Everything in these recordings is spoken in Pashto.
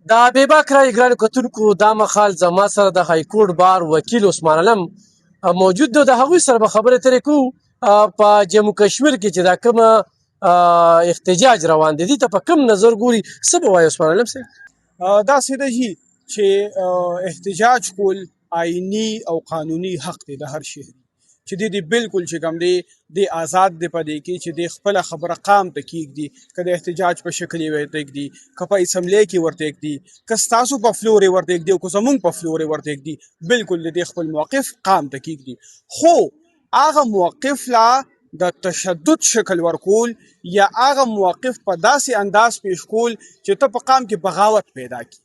دا بېباک رایې ګرانو کتونکو دا مهال زما سره د های کورټ بار وکیل عثمان علم موجود دی. د هغوی سره به خبرې اترې کوو په جموں کشمیر کې چې دا کومه احتجاج روان دی دې ته په کوم نظر ګوري. څه به وایي عثمان علم صاحب؟ داسې ده جي چې احتجاج کول آئینی او قانوني حق دی د هر شهري چې دی بالکل چې کوم دی د آزاد دی په دې کې چې د خپل خبره قام ته کېږدي که د احتجاج په شکل یې ورته کېږدي که په اسمبلی کې ورته کېږدي که ستاسو په فلور یې ورته کېږدي او که زمونږ په فلور یې ورته کېږدي بالکل د دې خپل موقف قام ته کېږدي. خو هغه موقف لا د تشدد شکل ورکول یا هغه موقف په داسې انداز پیش کول چې ته په قام کې بغاوت پیدا کی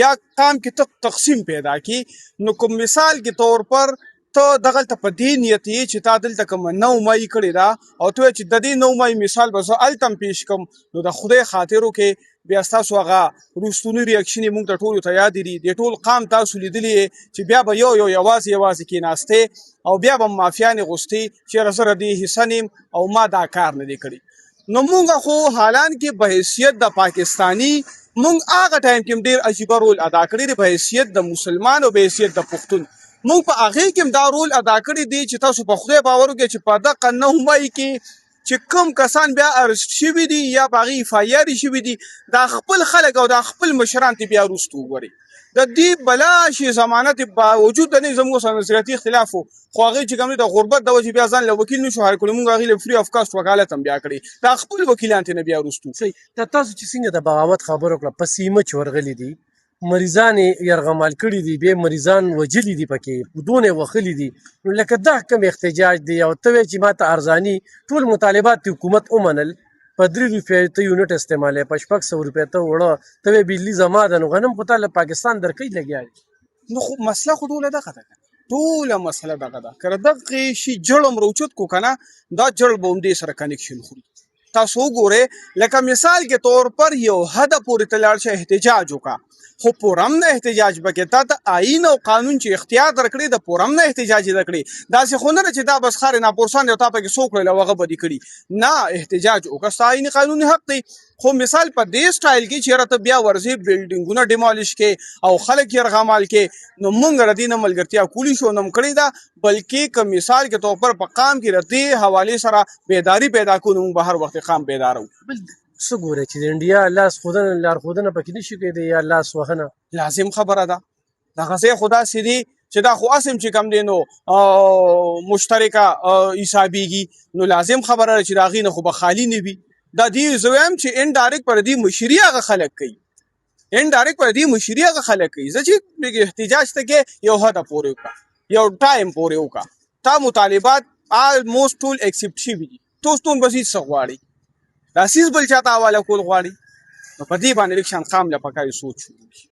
یا قام کې ته تقسیم پیدا کی. نو کوم مثال کې طور پر ته دغلته په دې نیت یې چې تا دلته کومه 9 مای کړې ده او ته چې د دې 9 مای مثال به زه هلته هم پیش کړم نو د خدای خاطرو کې بیا ستاسو هغه وروستوني ریاکشن یې موږ ته ټولو ته یاد دي. د ټول قام تاسو لیدلی چې بیا به یوازې کېناستې او بیا به مافیانې غوستې چېرې زه د دې حصه نیم او ما دا کار نه دی کړی. نو موږ خو حالان کې په حیثیت د پاکستاني موږ هغه ټایم کې ډېر عجیبه رول ادا کړی دی په حیثیت د مسلمان او په حیثیت د پښتون. موږ په هغې کې هم دا رول ادا کړی دی چې تاسو په خدای باور وکړئ چې په دغه 9 مای کې چې کوم کسان بیا ارست شوي دي یا په هغې FIR شوي دي دا خپل خلک او دا خپل مشران ته بیا وروسته وګورئ. د دې بلا شي ضمانت باوجود د نه زموږ سره نظریاتي اختلاف و خو هغې چې کوم د غربت د وجې بیا ځان له وکیل نشو هر کړی موږ هغې له فري اف کاسټ وکالت هم بیا کړی دا خپل وکیلان ته نه بیا وروستو. صحیح. دا تاسو چې څنګه د بغاوت خبره وکړه په سیمه چې ورغلي دي مریضان یې یرغمال کړي دي بیا مریضان وجلي دي پکې ودونه یې وهلي دي نو لکه دا کوم احتجاج دی او ته وایې چې ما ته ارزاني ټول مطالبات د حکومت ومنل په 3 روپۍ ته یونټ استعمالوې په 600 روپۍ ته وړه ته وایې بجلي زما ده نو غنم خو تا له پاکستان درکوي لګیا دي. نو خو مسله خو ټوله دغه ده ټوله مسله دغه ده که دغې شي جړ هم راوچت کو که نه دا جړ به هم دې سره کنیکشن خوري. تاسو وګورئ لکه مثال کې طور پر یو حده پورې ته لاړ شه احتجاج وکړه خو پورم نه احتجاج بکې تا ته آئین او قانون چې اختیار درکړي د پورم نه احتجاج درکړي داسې خو نه ده چې دا بس خارې ناپورسان دی او تا پکې څوک کړل او هغه به دې کړي نه احتجاج وکړه ستا آئیني قانوني حق دی. خو مثال په دې سټایل کې چېرې ته بیا ورځې بلډینګونه ډیمالش کې او خلک یرغمال کې نو موږ د دې نه ملګرتیا کولی شو نه م کړې ده بلکې که مثال کې طور پر په قام کې د دې حوالې سره بیداري پیدا کړو نو موږ به هر وخت قام بیداره وو. څه ګورئ چې د انډیا لارښودنه پکې نشي کېدی یا لاس وهنه لازم خبره ده دغه ځای خو داسې دي چې دا خو اسم چې کم دی نو مشترکه حسابیږي نو لازم خبره ده چې د هغې نه خو به خالي نه وي. دا دې زه وایم چې انډایرکټ پر دې مشري هغه خلک کوي انډایرکټ پر دې مشري هغه خلک کوي. زه چې احتجاج ته کې یو حده پورې وکړه یو ټایم پورې وکړه تا مطالبات آلموسټ ټول ایکسپټ شوي دي ټول بس هېڅ څه غواړي دا سیز بل چاته حواله کول غواړي نو په دې باندې لږ شان قام له پکار سوچ